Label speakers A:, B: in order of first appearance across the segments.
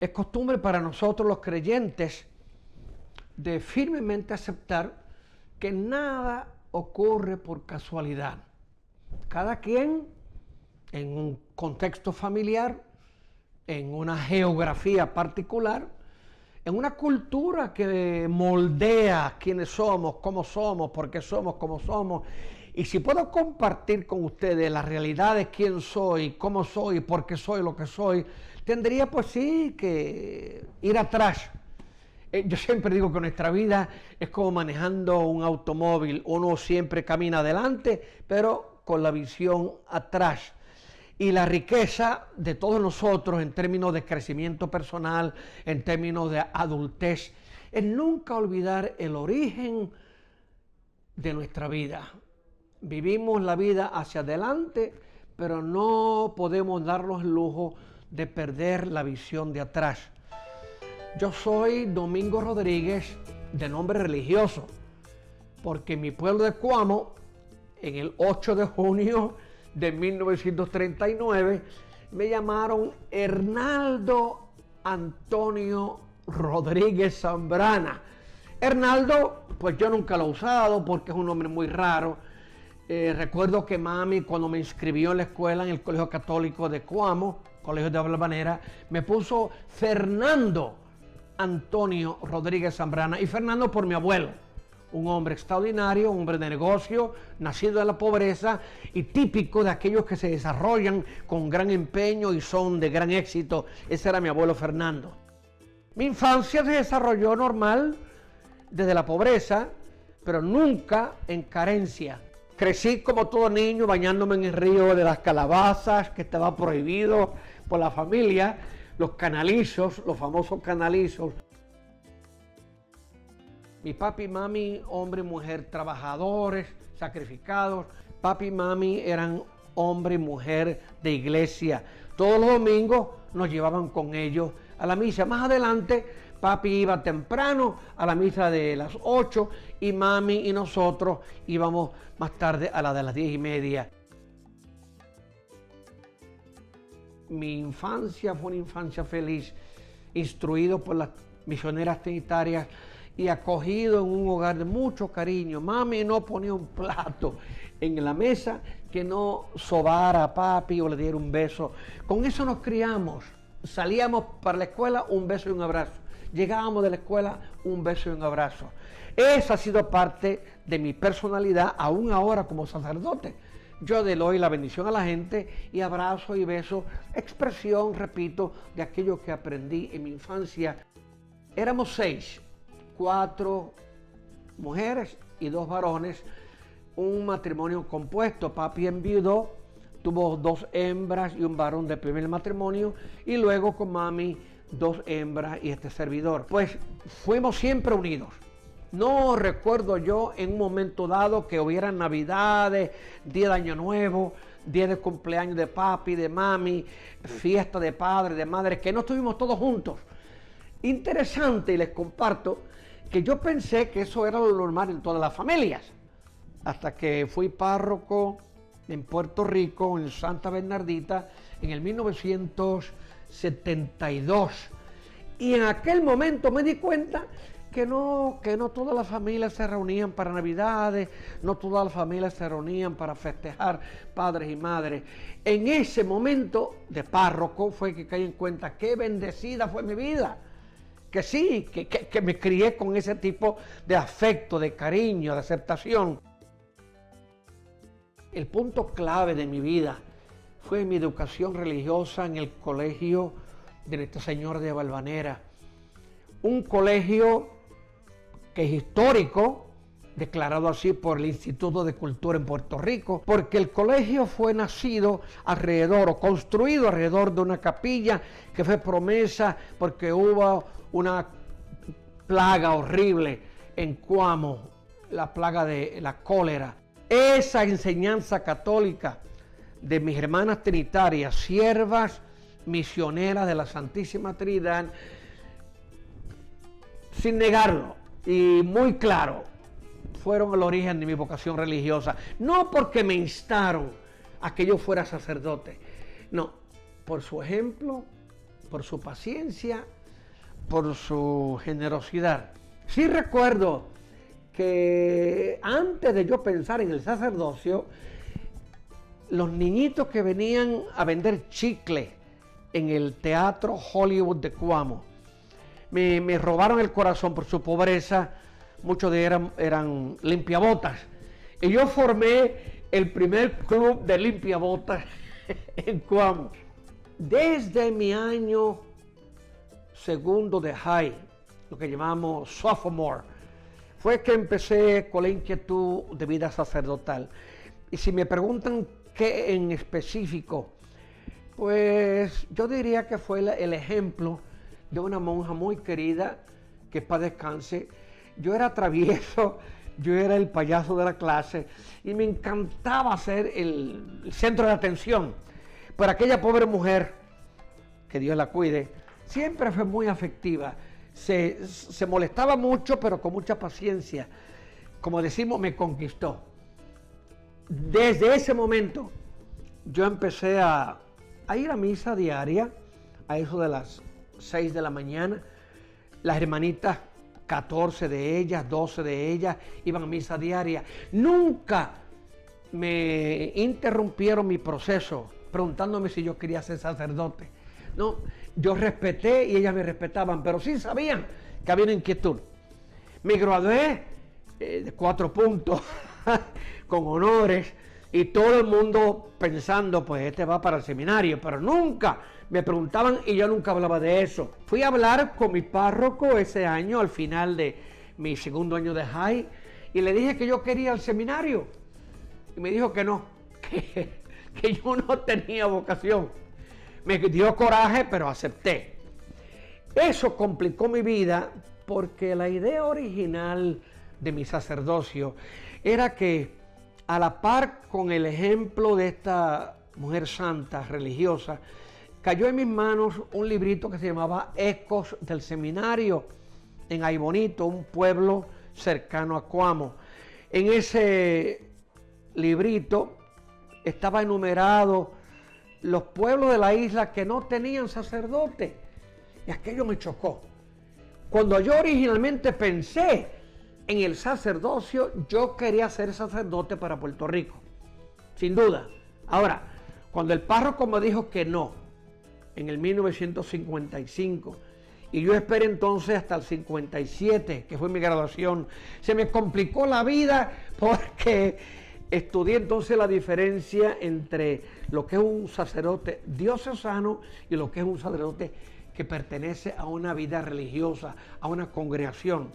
A: Es costumbre para nosotros los creyentes de firmemente aceptar que nada ocurre por casualidad. Cada quien en un contexto familiar, en una geografía particular, en una cultura que moldea quiénes somos, cómo somos, por qué somos como somos. Y si puedo compartir con ustedes la realidad de quién soy, cómo soy, por qué soy lo que soy, tendría pues sí que ir atrás. Yo siempre digo que nuestra vida es como manejando un automóvil. Uno siempre camina adelante, pero con la visión atrás. Y la riqueza de todos nosotros en términos de crecimiento personal, en términos de adultez, es nunca olvidar el origen de nuestra vida. Vivimos la vida hacia adelante, pero no podemos darnos el lujo de perder la visión de atrás. Yo soy Domingo Rodríguez, de nombre religioso, porque en mi pueblo de Cuamo, en el 8 de junio de 1939, me llamaron Hernaldo Antonio Rodríguez Zambrana. Hernaldo, pues yo nunca lo he usado porque es un nombre muy raro. Recuerdo que mami, cuando me inscribió en la escuela, en el Colegio Católico de Cuamo, Colegio de Habla Habanera, me puso Fernando Antonio Rodríguez Zambrana, y Fernando por mi abuelo, un hombre extraordinario, un hombre de negocio, nacido de la pobreza y típico de aquellos que se desarrollan con gran empeño y son de gran éxito. Ese era mi abuelo Fernando. Mi infancia se desarrolló normal, desde la pobreza, pero nunca en carencia. Crecí como todo niño bañándome en el río de las Calabazas, que estaba prohibido por la familia, los canalizos, los famosos canalizos. Mi papi y mami, hombre y mujer trabajadores, sacrificados. Papi y mami eran hombre y mujer de iglesia. Todos los domingos nos llevaban con ellos a la misa. Más adelante, papi iba temprano a la misa de las 8 y mami y nosotros íbamos más tarde a la de las 10:30. Mi infancia fue una infancia feliz, instruido por las misioneras trinitarias y acogido en un hogar de mucho cariño. Mami no ponía un plato en la mesa que no sobara a papi o le diera un beso. Con eso nos criamos. Salíamos para la escuela, un beso y un abrazo. Llegábamos de la escuela, un beso y un abrazo. Esa ha sido parte de mi personalidad, aún ahora como sacerdote. Yo le doy la bendición a la gente y abrazo y beso, expresión, repito, de aquello que aprendí en mi infancia. Éramos 6, 4 mujeres y 2 varones, un matrimonio compuesto. Papi enviudó, tuvo 2 hembras y un varón de primer matrimonio, y luego con mami 2 hembras y este servidor. Pues fuimos siempre unidos. No recuerdo yo en un momento dado que hubieran navidades, día de año nuevo, día de cumpleaños de papi, de mami, fiesta de padre, de madre, que no estuvimos todos juntos. Interesante, y les comparto que yo pensé que eso era lo normal en todas las familias, hasta que fui párroco en Puerto Rico, en Santa Bernardita, en el 1972. Y en aquel momento me di cuenta que no todas las familias se reunían para Navidades, no todas las familias se reunían para festejar padres y madres. En ese momento de párroco fue que caí en cuenta qué bendecida fue mi vida. Que sí, que me crié con ese tipo de afecto, de cariño, de aceptación. El punto clave de mi vida fue mi educación religiosa en el colegio de Nuestra Señora de Valvanera. Un colegio que es histórico, declarado así por el Instituto de Cultura en Puerto Rico, porque el colegio fue nacido alrededor, o construido alrededor de una capilla que fue promesa porque hubo una plaga horrible en Cuamo, la plaga de la cólera. Esa enseñanza católica de mis hermanas trinitarias, siervas misioneras de la Santísima Trinidad, sin negarlo y muy claro, fueron el origen de mi vocación religiosa. No porque me instaron a que yo fuera sacerdote, no, por su ejemplo, por su paciencia, por su generosidad. Sí recuerdo que antes de yo pensar en el sacerdocio, los niñitos que venían a vender chicle en el Teatro Hollywood de Cuamo me robaron el corazón por su pobreza. Muchos de ellos eran limpiabotas. Y yo formé el primer club de limpiabotas en Cuamo. Desde mi año segundo de high, lo que llamamos sophomore, fue que empecé con la inquietud de vida sacerdotal. Y si me preguntan qué en específico, pues yo diría que fue el ejemplo de una monja muy querida, que paz descanse. Yo era travieso, yo era el payaso de la clase y me encantaba ser el centro de atención. Pero aquella pobre mujer, que Dios la cuide, siempre fue muy afectiva. Se molestaba mucho, pero con mucha paciencia. Como decimos, me conquistó. Desde ese momento yo empecé a ir a misa diaria, a eso de las 6 de la mañana. Las hermanitas, 14 de ellas, 12 de ellas, iban a misa diaria. Nunca me interrumpieron mi proceso preguntándome si yo quería ser sacerdote. No, yo respeté y ellas me respetaban, pero sí sabían que había una inquietud. Me gradué de 4 puntos, con honores, y todo el mundo pensando, pues este va para el seminario, pero nunca me preguntaban y yo nunca hablaba de eso. Fui a hablar con mi párroco ese año, al final de mi segundo año de high, y le dije que yo quería el seminario. Y me dijo que no, que yo no tenía vocación. Me dio coraje, pero acepté. Eso complicó mi vida porque la idea original de mi sacerdocio era que, a la par con el ejemplo de esta mujer santa, religiosa, cayó en mis manos un librito que se llamaba Ecos del Seminario, en Aybonito, un pueblo cercano a Cuamo. En ese librito estaba enumerado los pueblos de la isla que no tenían sacerdote. Y aquello me chocó. Cuando yo originalmente pensé en el sacerdocio, yo quería ser sacerdote para Puerto Rico, sin duda. Ahora, cuando el párroco me dijo que no, en el 1955, y yo esperé entonces hasta el 57, que fue mi graduación, se me complicó la vida porque estudié entonces la diferencia entre lo que es un sacerdote diocesano y lo que es un sacerdote que pertenece a una vida religiosa, a una congregación,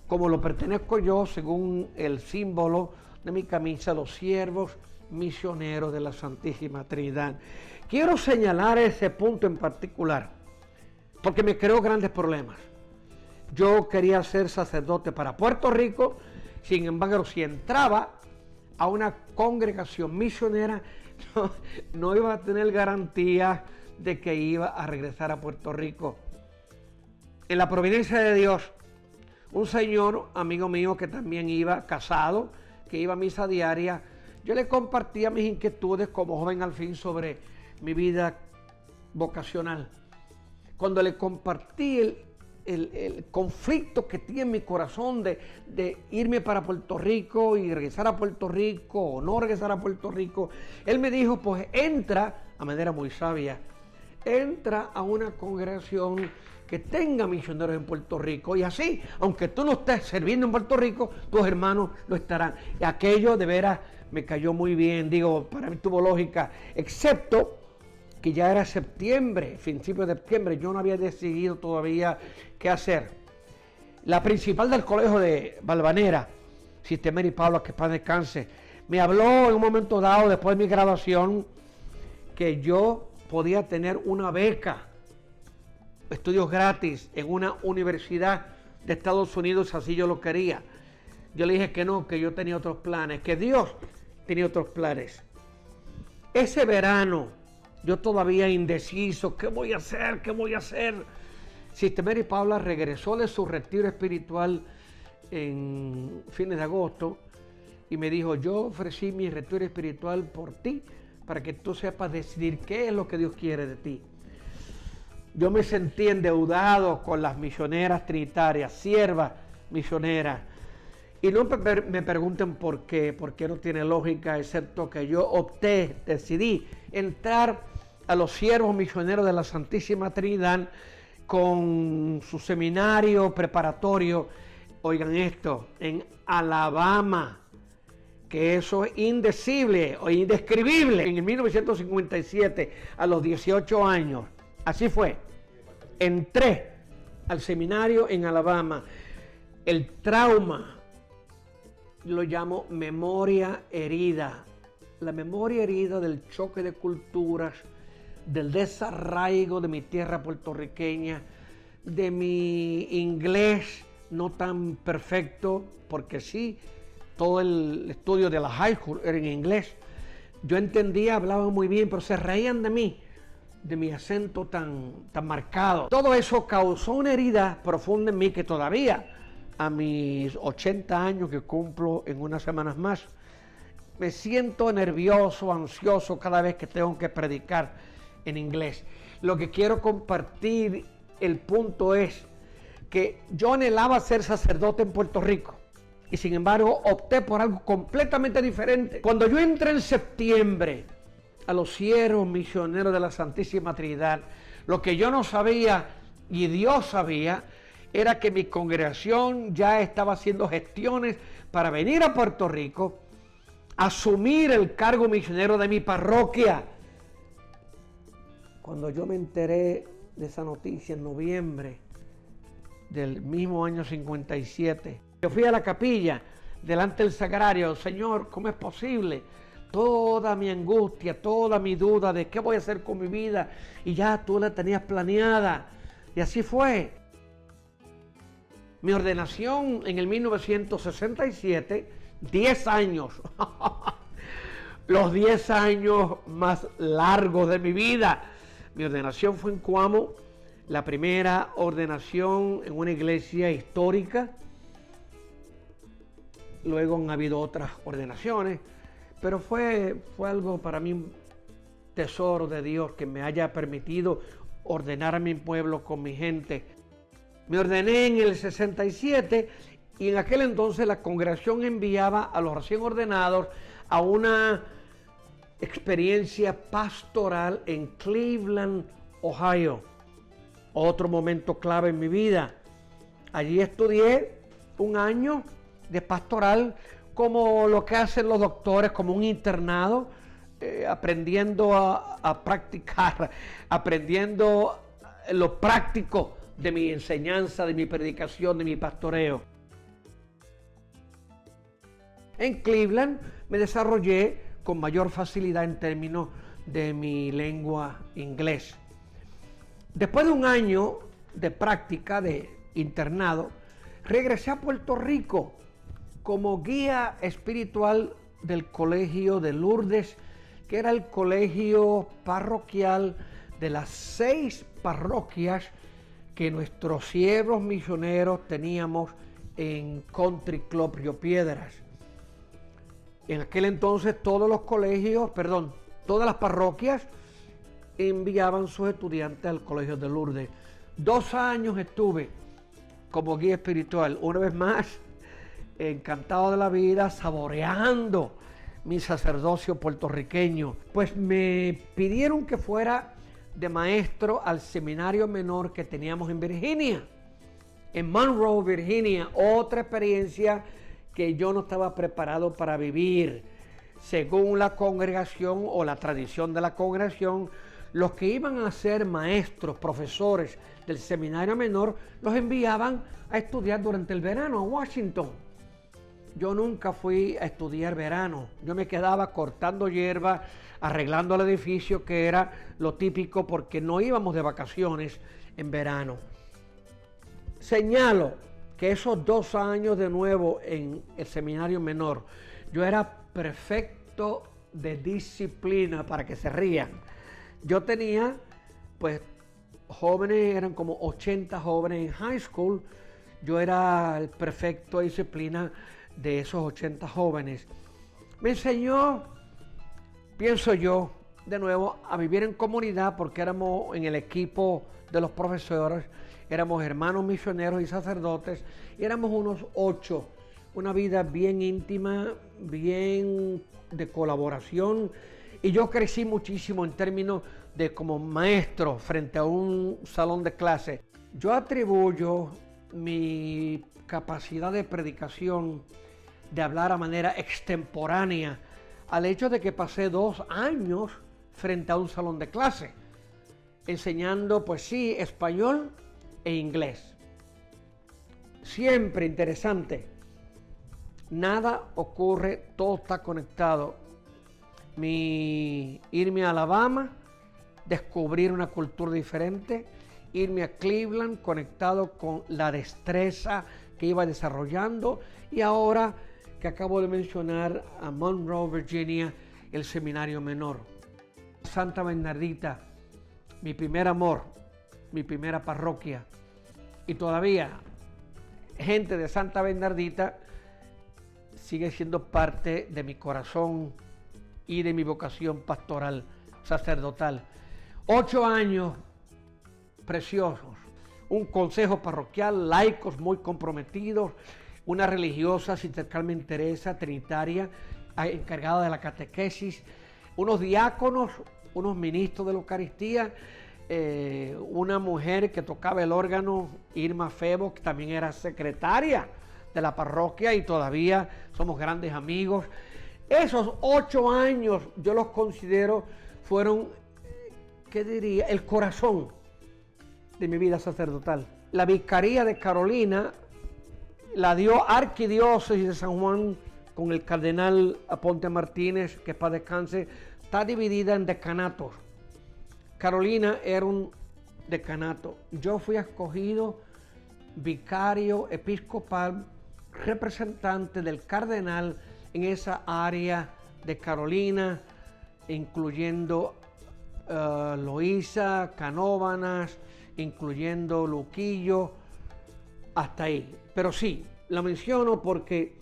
A: como lo pertenezco yo según el símbolo de mi camisa, los siervos misioneros de la Santísima Trinidad. Quiero señalar ese punto en particular porque me creó grandes problemas. Yo quería ser sacerdote para Puerto Rico, sin embargo, si entraba a una congregación misionera, no iba a tener garantía de que iba a regresar a Puerto Rico. En la providencia de Dios, un señor, amigo mío, que también iba casado, que iba a misa diaria, yo le compartía mis inquietudes como joven al fin sobre mi vida vocacional. Cuando le compartí el conflicto que tiene en mi corazón de irme para Puerto Rico y regresar a Puerto Rico o no regresar a Puerto Rico, él me dijo, pues entra, a manera muy sabia, entra a una congregación que tenga misioneros en Puerto Rico, y así, aunque tú no estés sirviendo en Puerto Rico, tus hermanos lo estarán. Y aquello de veras me cayó muy bien, digo, para mí tuvo lógica, excepto que ya era septiembre, principio de septiembre, yo no había decidido todavía qué hacer. La principal del colegio de Valvanera, Sister Mary Pablo, que paz descanse, me habló en un momento dado, después de mi graduación, que yo podía tener una beca, estudios gratis en una universidad de Estados Unidos, así yo lo quería. Yo le dije que no, que yo tenía otros planes, que Dios tenía otros planes. Ese verano, yo todavía indeciso, ¿qué voy a hacer? ¿Qué voy a hacer? Sister Mary Paula regresó de su retiro espiritual en fines de agosto y me dijo, yo ofrecí mi retiro espiritual por ti, para que tú sepas decidir qué es lo que Dios quiere de ti. yo me sentí endeudado con las misioneras trinitarias, siervas misioneras. Y no me pregunten por qué, porque no tiene lógica, excepto que yo decidí entrar a los siervos misioneros de la Santísima Trinidad con su seminario preparatorio, oigan esto, en Alabama, que eso es indecible o indescribible. En el 1957, a los 18 años, así fue, entré al seminario en Alabama. El trauma lo llamo memoria herida. La memoria herida del choque de culturas, del desarraigo de mi tierra puertorriqueña, de mi inglés no tan perfecto, porque sí, todo el estudio de la high school era en inglés. Yo entendía, hablaba muy bien, pero se reían de mí, de mi acento tan marcado. Todo eso causó una herida profunda en mí que todavía, a mis 80 años que cumplo en unas semanas más, me siento nervioso, ansioso cada vez que tengo que predicar en inglés. Lo que quiero compartir, el punto es que yo anhelaba ser sacerdote en Puerto Rico y sin embargo opté por algo completamente diferente. Cuando yo entré en septiembre a los siervos misioneros de la Santísima Trinidad, lo que yo no sabía y Dios sabía era que mi congregación ya estaba haciendo gestiones para venir a Puerto Rico, asumir el cargo misionero de mi parroquia. Cuando yo me enteré de esa noticia en noviembre del mismo año 57, yo fui a la capilla delante del sagrario. Señor, ¿cómo es posible? Toda mi angustia, toda mi duda de qué voy a hacer con mi vida, y ya tú la tenías planeada. Y así fue. Mi ordenación en el 1967, 10 años, los 10 años más largos de mi vida. Mi ordenación fue en Cuamo, la primera ordenación en una iglesia histórica. Luego han habido otras ordenaciones, pero fue algo para mí, un tesoro de Dios que me haya permitido ordenar a mi pueblo con mi gente. Me ordené en el 67 y en aquel entonces la congregación enviaba a los recién ordenados a una experiencia pastoral en Cleveland, Ohio. Otro momento clave en mi vida. Allí estudié un año de pastoral, como lo que hacen los doctores, como un internado, aprendiendo a practicar, aprendiendo lo práctico de mi enseñanza, de mi predicación, de mi pastoreo. En Cleveland me desarrollé con mayor facilidad en términos de mi lengua inglés. Después de un año de práctica, de internado, regresé a Puerto Rico como guía espiritual del Colegio de Lourdes, que era el colegio parroquial de las 6 parroquias que nuestros siervos misioneros teníamos en Country Club Río Piedras. En aquel entonces todas las parroquias enviaban sus estudiantes al Colegio de Lourdes. 2 años estuve como guía espiritual, una vez más, encantado de la vida, saboreando mi sacerdocio puertorriqueño. Pues me pidieron que fuera de maestro al seminario menor que teníamos en Virginia, en Monroe, Virginia. Otra experiencia que yo no estaba preparado para vivir. Según la congregación o la tradición de la congregación, los que iban a ser maestros, profesores del seminario menor, los enviaban a estudiar durante el verano a Washington. Yo nunca fui a estudiar verano. Yo me quedaba cortando hierba, arreglando el edificio, que era lo típico, porque no íbamos de vacaciones en verano. Señalo que esos 2 años de nuevo en el seminario menor, yo era perfecto de disciplina, para que se rían. Yo tenía, pues, jóvenes, eran como 80 jóvenes en high school. Yo era el perfecto de disciplina de esos 80 jóvenes. Me enseñó, pienso yo, de nuevo a vivir en comunidad, porque éramos en el equipo de los profesores, éramos hermanos misioneros y sacerdotes, y éramos unos 8, una vida bien íntima, bien de colaboración, y yo crecí muchísimo en términos de como maestro frente a un salón de clase. Yo atribuyo mi capacidad de predicación, de hablar a manera extemporánea, al hecho de que pasé 2 años frente a un salón de clase, enseñando, pues sí, español e inglés. Siempre interesante. Nada ocurre, todo está conectado. Irme a Alabama, descubrir una cultura diferente, irme a Cleveland conectado con la destreza que iba desarrollando, y ahora que acabo de mencionar a Monroe, Virginia, el seminario menor. Santa Bernardita, mi primer amor, mi primera parroquia, y todavía gente de Santa Bernardita sigue siendo parte de mi corazón y de mi vocación pastoral, sacerdotal. 8 años preciosos, un consejo parroquial, laicos muy comprometidos, una religiosa, Sister Carmen Teresa, trinitaria, encargada de la catequesis, unos diáconos, unos ministros de la Eucaristía, una mujer que tocaba el órgano, Irma Febo, que también era secretaria de la parroquia y todavía somos grandes amigos. Esos 8 años yo los considero fueron, ¿qué diría?, el corazón de mi vida sacerdotal. La Vicaría de Carolina la dio Arquidiócesis de San Juan con el cardenal Aponte Martínez, que para descanse, está dividida en decanatos. Carolina era un decanato. Yo fui escogido vicario episcopal, representante del cardenal en esa área de Carolina, incluyendo Loíza, Canóvanas, incluyendo Luquillo, hasta ahí. Pero sí, la menciono porque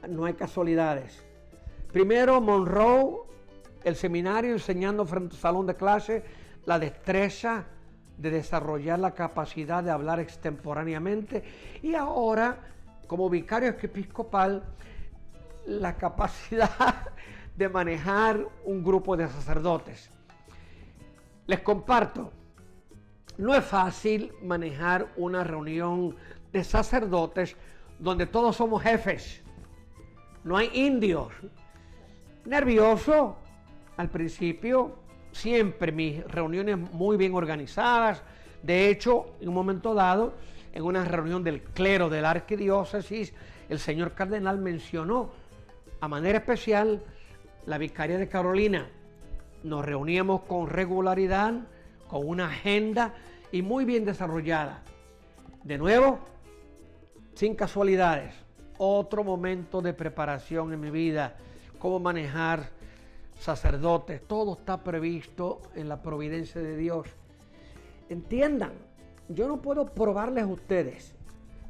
A: no hay casualidades. Primero, Monroe, el seminario, enseñando frente al salón de clase, la destreza de desarrollar la capacidad de hablar extemporáneamente, y ahora, como vicario episcopal, la capacidad de manejar un grupo de sacerdotes. Les comparto, no es fácil manejar una reunión de sacerdotes donde todos somos jefes, no hay indios. Nervioso al principio, siempre mis reuniones muy bien organizadas. De hecho, en un momento dado, en una reunión del clero de la arquidiócesis, el señor cardenal mencionó a manera especial la Vicaría de Carolina. Nos reuníamos con regularidad, con una agenda y muy bien desarrollada. De nuevo, sin casualidades, otro momento de preparación en mi vida, cómo manejar sacerdotes, todo está previsto en la providencia de Dios. Entiendan, yo no puedo probarles a ustedes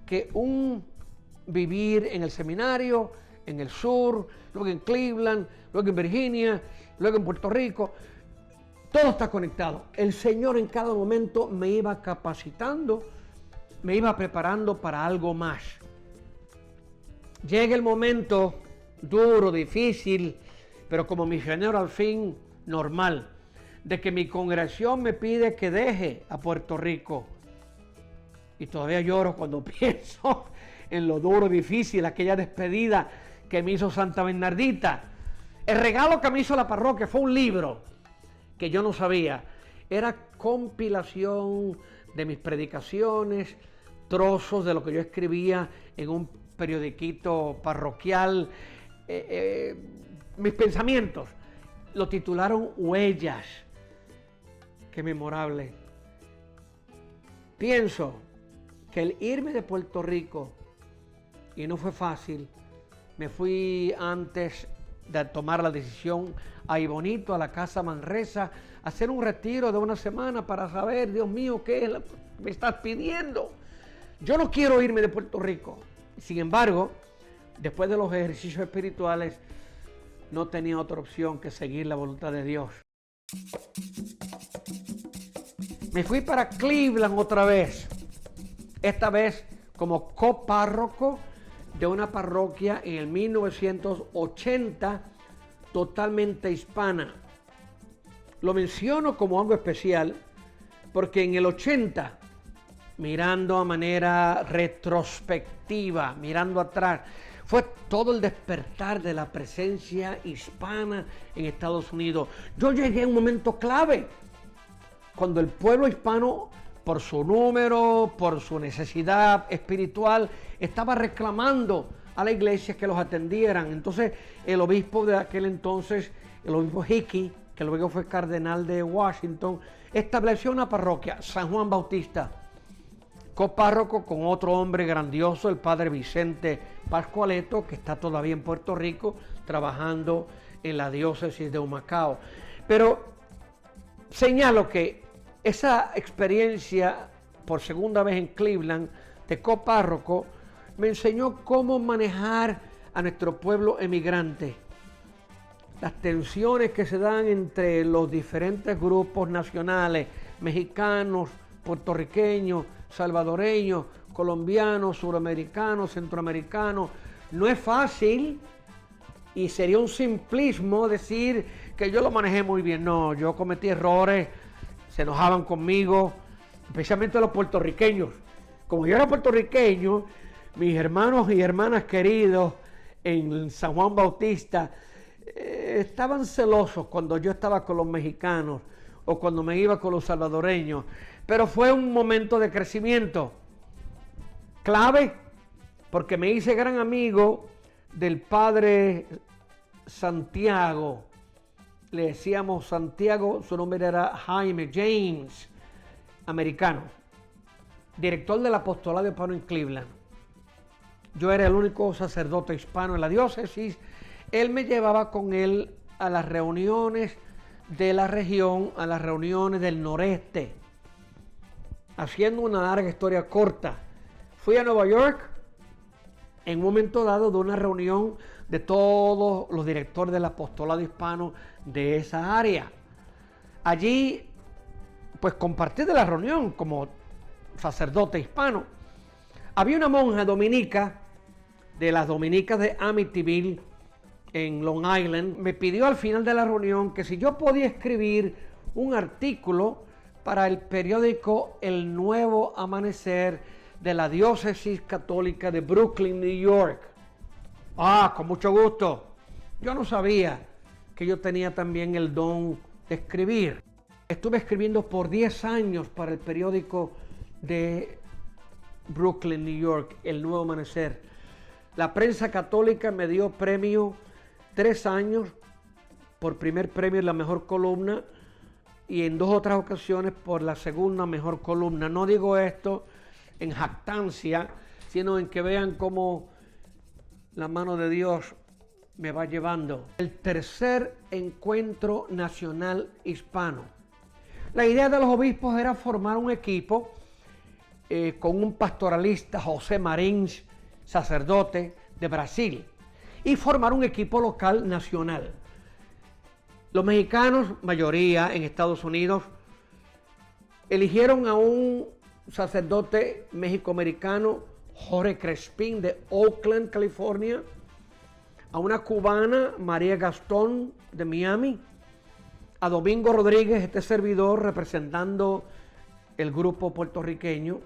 A: que un vivir en el seminario, en el sur, luego en Cleveland, luego en Virginia, luego en Puerto Rico, todo está conectado. El Señor en cada momento me iba capacitando, me iba preparando para algo más. Llega el momento duro, difícil, pero como misionero al fin normal, de que mi congregación me pide que deje a Puerto Rico. Y todavía lloro cuando pienso en lo duro, difícil, aquella despedida que me hizo Santa Bernardita. El regalo que me hizo la parroquia fue un libro que yo no sabía. Era compilación de mis predicaciones, trozos de lo que yo escribía en un periodiquito parroquial, mis pensamientos. Lo titularon Huellas. Qué memorable. Pienso que el irme de Puerto Rico, y no fue fácil, me fui antes de tomar la decisión a Ibonito, a la Casa Manresa, a hacer un retiro de una semana para saber, Dios mío, ¿qué me estás pidiendo? Yo no quiero irme de Puerto Rico. Sin embargo, después de los ejercicios espirituales, no tenía otra opción que seguir la voluntad de Dios. Me fui para Cleveland otra vez, esta vez como copárroco de una parroquia en el 1980, totalmente hispana. Lo menciono como algo especial porque en el 80, mirando a manera retrospectiva, mirando atrás, fue todo el despertar de la presencia hispana en Estados Unidos. Yo llegué a un momento clave, cuando el pueblo hispano, por su número, por su necesidad espiritual, estaba reclamando a la iglesia que los atendieran. Entonces, el obispo de aquel entonces, el obispo Hickey, que luego fue cardenal de Washington, estableció una parroquia, San Juan Bautista, copárroco con otro hombre grandioso, el padre Vicente Pascualeto, que está todavía en Puerto Rico, trabajando en la diócesis de Humacao. Pero señalo que esa experiencia por segunda vez en Cleveland de copárroco me enseñó cómo manejar a nuestro pueblo emigrante. Las tensiones que se dan entre los diferentes grupos nacionales, mexicanos, puertorriqueños, salvadoreños, colombianos, suramericanos, centroamericanos. No es fácil y sería un simplismo decir que yo lo manejé muy bien. No, yo cometí errores, se enojaban conmigo, especialmente los puertorriqueños. Como yo era puertorriqueño, mis hermanos y hermanas queridos en San Juan Bautista estaban celosos cuando yo estaba con los mexicanos o cuando me iba con los salvadoreños. Pero fue un momento de crecimiento clave porque me hice gran amigo del padre Santiago. Le decíamos Santiago, su nombre era Jaime James, americano, director del apostolado hispano en Cleveland. Yo era el único sacerdote hispano en la diócesis. Él me llevaba con él a las reuniones de la región, a las reuniones del noreste. Haciendo una larga historia corta, fui a Nueva York en un momento dado de una reunión de todos los directores del apostolado hispano de esa área. Allí, pues compartí de la reunión como sacerdote hispano. Había una monja dominica de las dominicas de Amityville en Long Island. Me pidió al final de la reunión que si yo podía escribir un artículo para el periódico El Nuevo Amanecer de la Diócesis Católica de Brooklyn, New York. Con mucho gusto. Yo no sabía que yo tenía también el don de escribir. Estuve escribiendo por 10 años para el periódico de Brooklyn, New York, El Nuevo Amanecer. La prensa católica me dio premio 3 años por primer premio en la mejor columna y en 2 otras ocasiones por la segunda mejor columna. No digo esto en jactancia, sino en que vean cómo la mano de Dios me va llevando. El tercer encuentro nacional hispano. La idea de los obispos era formar un equipo con un pastoralista, José Marins, sacerdote de Brasil, y formar un equipo local nacional. Los mexicanos, mayoría en Estados Unidos, eligieron a un sacerdote mexicoamericano, Jorge Crespín, de Oakland, California, a una cubana, María Gastón, de Miami, a Domingo Rodríguez, este servidor, representando el grupo puertorriqueño,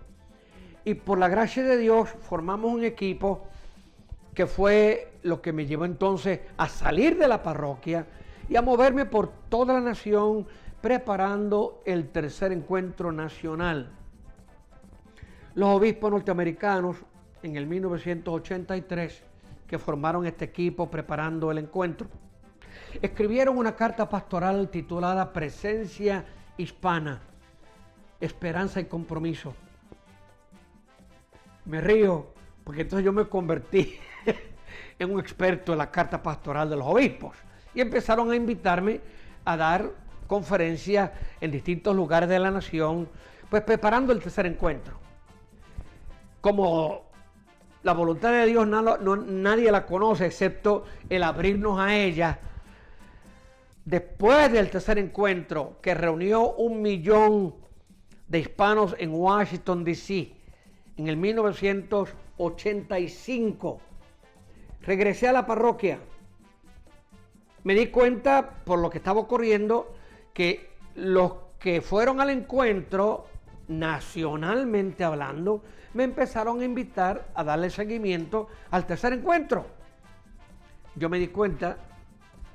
A: y por la gracia de Dios formamos un equipo que fue lo que me llevó entonces a salir de la parroquia y a moverme por toda la nación preparando el tercer encuentro nacional. Los obispos norteamericanos en el 1983 que formaron este equipo preparando el encuentro, escribieron una carta pastoral titulada Presencia Hispana, Esperanza y Compromiso. Me río porque entonces yo me convertí en un experto en la carta pastoral de los obispos y empezaron a invitarme a dar conferencias en distintos lugares de la nación, pues preparando el tercer encuentro. Como la voluntad de Dios nadie la conoce excepto el abrirnos a ella, después del tercer encuentro que reunió 1.000.000 de hispanos en Washington, D.C., en el 1985, regresé a la parroquia. Me di cuenta, por lo que estaba ocurriendo, que los que fueron al encuentro, nacionalmente hablando, me empezaron a invitar a darle seguimiento al tercer encuentro. Yo me di cuenta,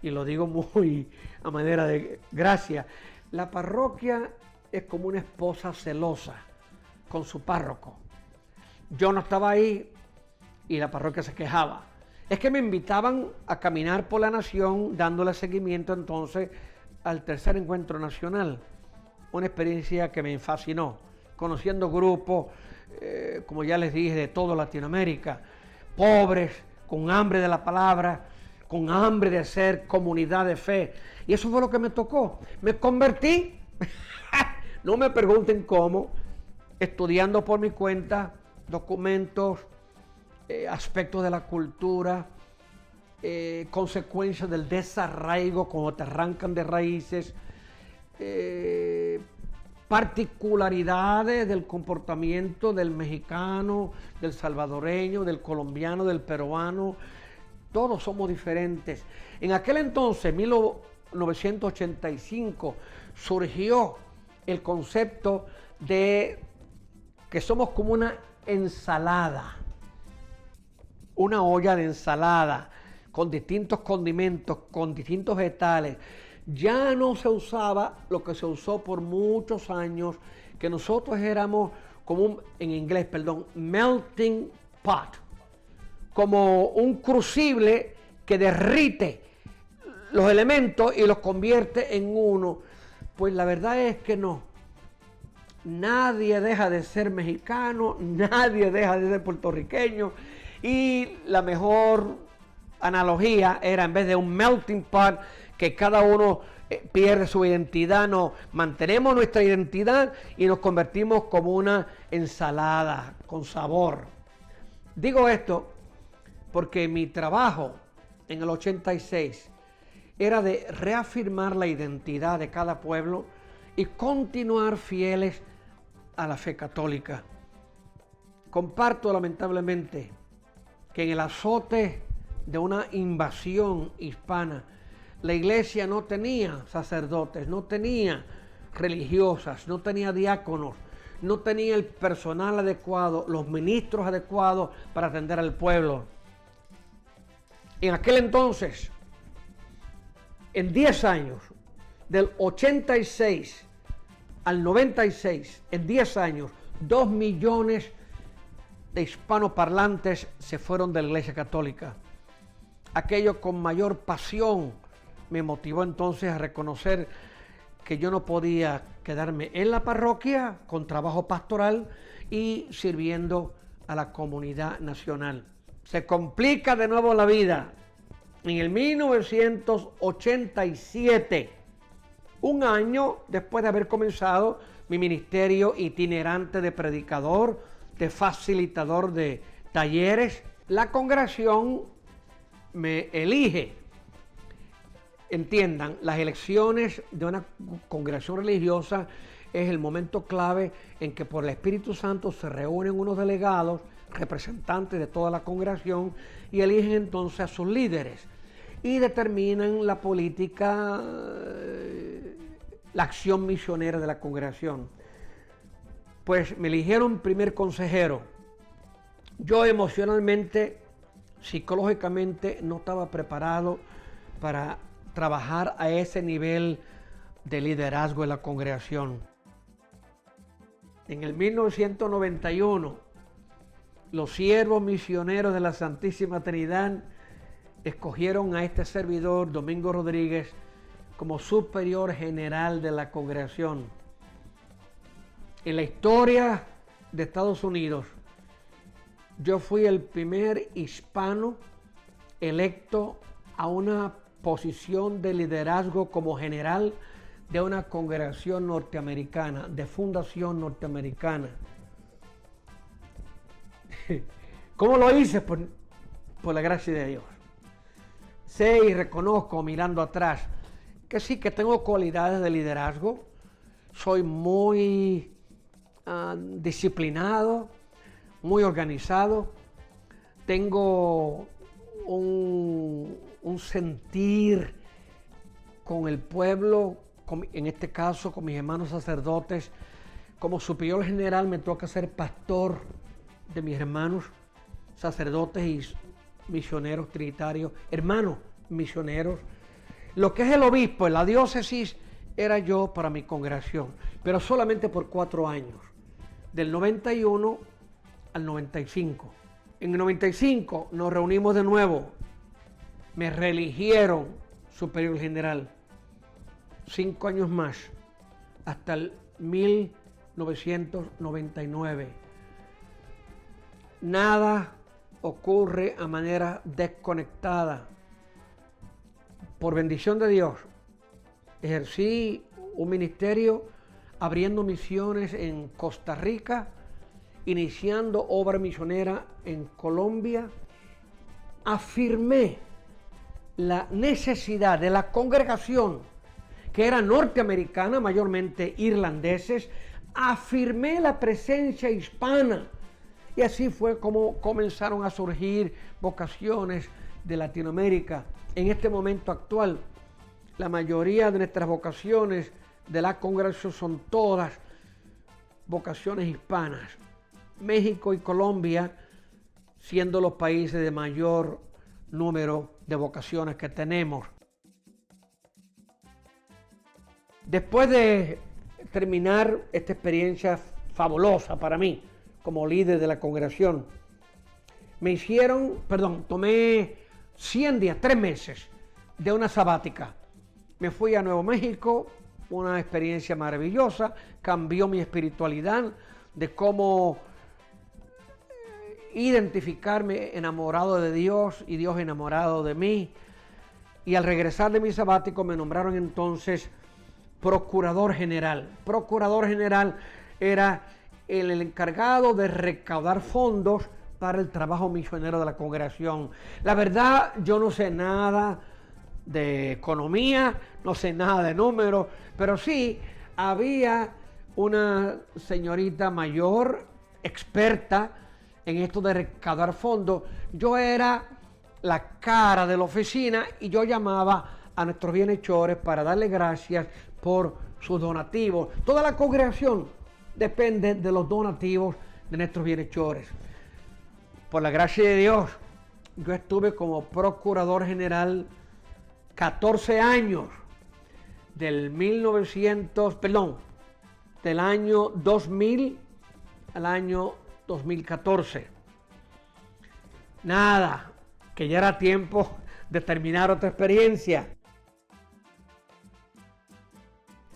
A: y lo digo muy a manera de gracia, la parroquia es como una esposa celosa con su párroco. Yo no estaba ahí y la parroquia se quejaba. Es que me invitaban a caminar por la nación dándole seguimiento entonces al tercer encuentro nacional. Una experiencia que me fascinó, conociendo grupos, como ya les dije, de toda Latinoamérica, pobres, con hambre de la palabra, con hambre de ser comunidad de fe. Y eso fue lo que me tocó. Me convertí, no me pregunten cómo, estudiando por mi cuenta documentos, aspectos de la cultura, consecuencias del desarraigo cuando te arrancan de raíces, particularidades del comportamiento del mexicano, del salvadoreño, del colombiano, del peruano. Todos somos diferentes. En aquel entonces, 1985, surgió el concepto de que somos como una ensalada, una olla de ensalada con distintos condimentos, con distintos vegetales. Ya no se usaba lo que se usó por muchos años, que nosotros éramos como en inglés, melting pot, como un crucible que derrite los elementos y los convierte en uno. Pues la verdad es que no. Nadie deja de ser mexicano, nadie deja de ser puertorriqueño, y la mejor analogía era, en vez de un melting pot, que cada uno pierde su identidad, no, mantenemos nuestra identidad y nos convertimos como una ensalada con sabor. Digo esto porque mi trabajo en el 86 era de reafirmar la identidad de cada pueblo y continuar fieles a la fe católica. Comparto lamentablemente que en el azote de una invasión hispana, la iglesia no tenía sacerdotes, no tenía religiosas, no tenía diáconos, no tenía el personal adecuado, los ministros adecuados para atender al pueblo. En aquel entonces, en 10 años, del 86 al 96, en 10 años, 2 millones de hispanoparlantes se fueron de la Iglesia Católica. Aquello con mayor pasión me motivó entonces a reconocer que yo no podía quedarme en la parroquia con trabajo pastoral y sirviendo a la comunidad nacional. Se complica de nuevo la vida. En el 1987, un año después de haber comenzado mi ministerio itinerante de predicador, de facilitador de talleres, la congregación me elige. Entiendan, las elecciones de una congregación religiosa es el momento clave en que por el Espíritu Santo se reúnen unos delegados, representantes de toda la congregación, y eligen entonces a sus líderes y determinan la política, la acción misionera de la congregación. Pues me eligieron primer consejero. Yo emocionalmente, psicológicamente no estaba preparado para trabajar a ese nivel de liderazgo en la congregación. En el 1991, los siervos misioneros de la Santísima Trinidad escogieron a este servidor, Domingo Rodríguez, como superior general de la congregación. En la historia de Estados Unidos, yo fui el primer hispano electo a una posición de liderazgo como general de una congregación norteamericana, de fundación norteamericana. ¿Cómo lo hice? Por la gracia de Dios. Sé y reconozco, mirando atrás, que sí, que tengo cualidades de liderazgo, soy muy disciplinado, muy organizado, tengo un sentir con el pueblo, en este caso con mis hermanos sacerdotes. Como superior general me toca ser pastor de mis hermanos sacerdotes y misioneros trinitarios, hermanos misioneros. Lo que es el obispo en la diócesis era yo para mi congregación, pero solamente por 4 años, del 91 al 95. En el 95 nos reunimos de nuevo, me reeligieron superior general, 5 años más, hasta el 1999. Nada ocurre a manera desconectada. Por bendición de Dios, ejercí un ministerio abriendo misiones en Costa Rica, iniciando obra misionera en Colombia. Afirmé la necesidad de la congregación, que era norteamericana, mayormente irlandeses. Afirmé la presencia hispana y así fue como comenzaron a surgir vocaciones de Latinoamérica. En este momento actual, la mayoría de nuestras vocaciones de la congregación son todas vocaciones hispanas. México y Colombia siendo los países de mayor número de vocaciones que tenemos. Después de terminar esta experiencia fabulosa para mí como líder de la congregación, tomé 100 días, 3 meses de una sabática. Me fui a Nuevo México, una experiencia maravillosa, cambió mi espiritualidad de cómo identificarme enamorado de Dios y Dios enamorado de mí. Y al regresar de mi sabático me nombraron entonces procurador general. Procurador general era el encargado de recaudar fondos para el trabajo misionero de la congregación. La verdad, yo no sé nada de economía, no sé nada de números, pero sí había una señorita mayor, experta en esto de recaudar fondos. Yo era la cara de la oficina y yo llamaba a nuestros bienhechores para darle gracias por sus donativos. Toda la congregación depende de los donativos de nuestros bienhechores. Por la gracia de Dios, yo estuve como procurador general 14 años, del año 2000 al año 2014. Nada, que ya era tiempo de terminar otra experiencia.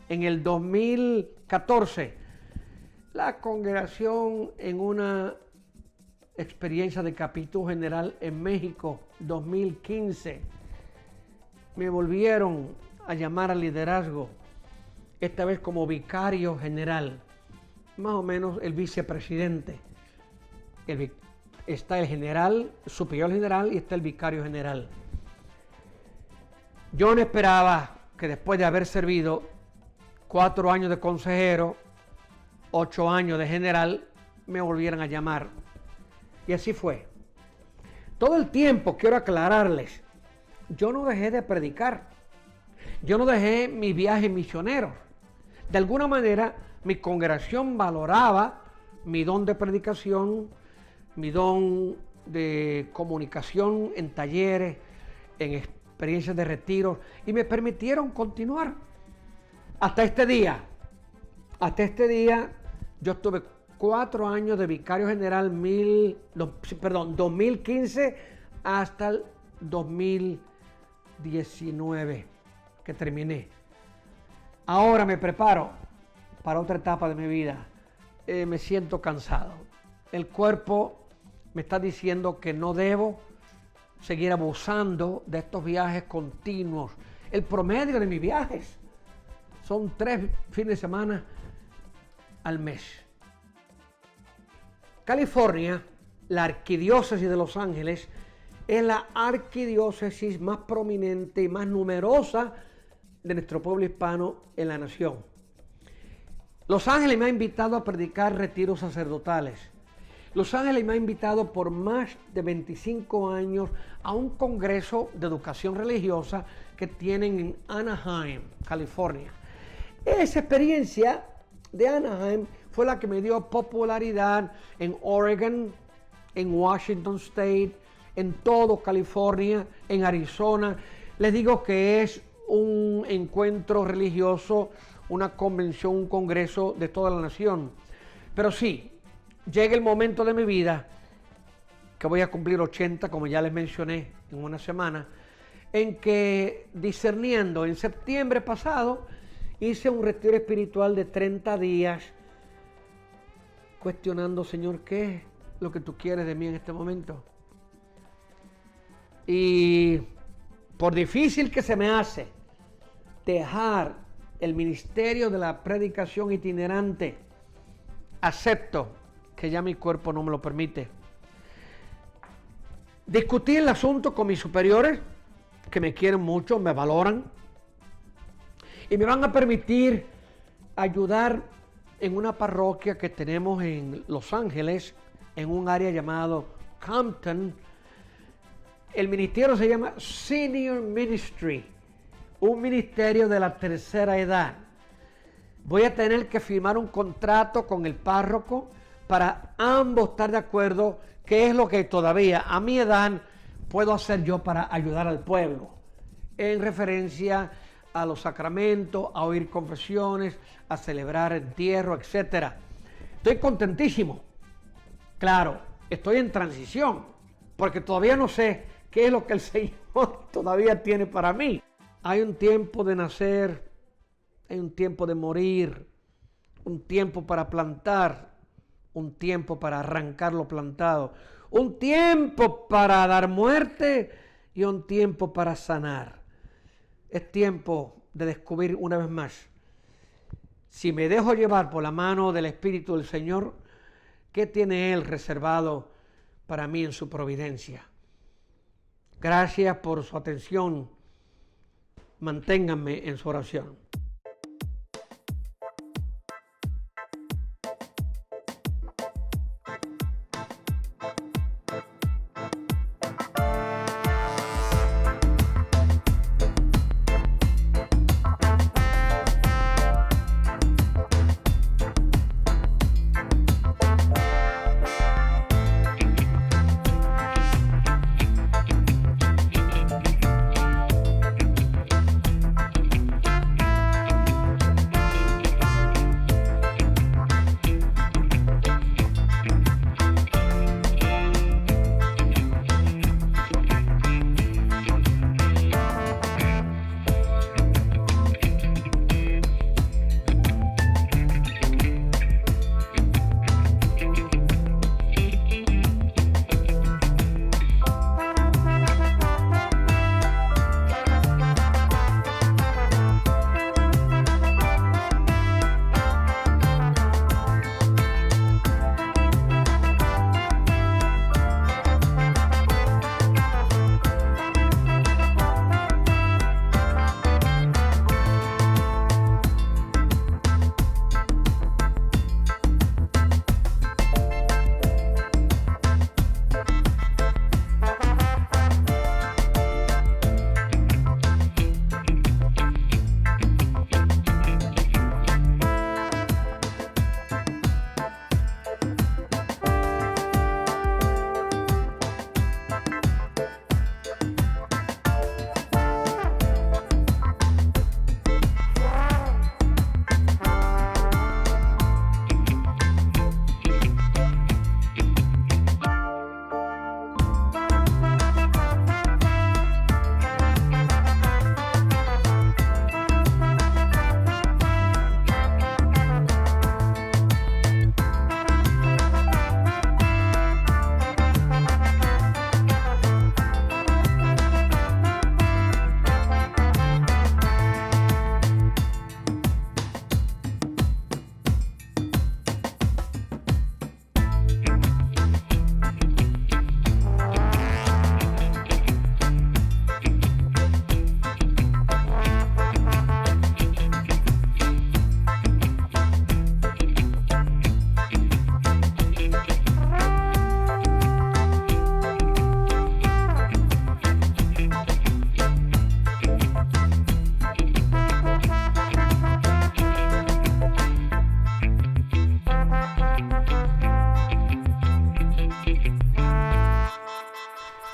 A: En el 2014, la congregación en una experiencia de capítulo general en México, 2015, me volvieron a llamar al liderazgo, esta vez como vicario general, más o menos el vicepresidente. Está el general, superior general, y está el vicario general. Yo no esperaba que después de haber servido 4 años de consejero, 8 años de general, me volvieran a llamar. Y así fue. Todo el tiempo, quiero aclararles, yo no dejé de predicar. Yo no dejé mi viaje misionero. De alguna manera, mi congregación valoraba mi don de predicación, mi don de comunicación en talleres, en experiencias de retiro, y me permitieron continuar hasta este día. Hasta este día, yo estuve 4 años de vicario general, 2015 hasta el 2019, que terminé. Ahora me preparo para otra etapa de mi vida. Me siento cansado. El cuerpo me está diciendo que no debo seguir abusando de estos viajes continuos. El promedio de mis viajes son 3 fines de semana al mes. California, la arquidiócesis de Los Ángeles, es la arquidiócesis más prominente y más numerosa de nuestro pueblo hispano en la nación. Los Ángeles me ha invitado a predicar retiros sacerdotales. Los Ángeles me ha invitado por más de 25 años a un congreso de educación religiosa que tienen en Anaheim, California. Esa experiencia de Anaheim fue la que me dio popularidad en Oregon, en Washington State, en todo California, en Arizona. Les digo que es un encuentro religioso, una convención, un congreso de toda la nación. Pero sí, llega el momento de mi vida, que voy a cumplir 80, como ya les mencioné, en una semana, en que discerniendo, en septiembre pasado, hice un retiro espiritual de 30 días, cuestionando, Señor, ¿qué es lo que tú quieres de mí en este momento? Y por difícil que se me hace dejar el ministerio de la predicación itinerante, acepto que ya mi cuerpo no me lo permite. Discutí el asunto con mis superiores, que me quieren mucho, me valoran, y me van a permitir ayudar en una parroquia que tenemos en Los Ángeles, en un área llamado Compton. El ministerio se llama Senior Ministry, un ministerio de la tercera edad. Voy a tener que firmar un contrato con el párroco para ambos estar de acuerdo qué es lo que todavía a mi edad puedo hacer yo para ayudar al pueblo, en referencia a los sacramentos, a oír confesiones, a celebrar entierro, etc. Estoy contentísimo. Claro, estoy en transición, porque todavía no sé qué es lo que el Señor todavía tiene para mí. Hay un tiempo de nacer, hay un tiempo de morir, un tiempo para plantar, un tiempo para arrancar lo plantado, un tiempo para dar muerte y un tiempo para sanar. Es tiempo de descubrir una vez más, si me dejo llevar por la mano del Espíritu del Señor, ¿qué tiene Él reservado para mí en su providencia? Gracias por su atención. Manténganme en su oración.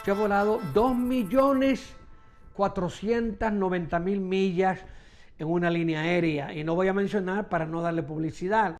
A: Yo he volado 2.490.000 millas en una línea aérea y no voy a mencionar para no darle publicidad.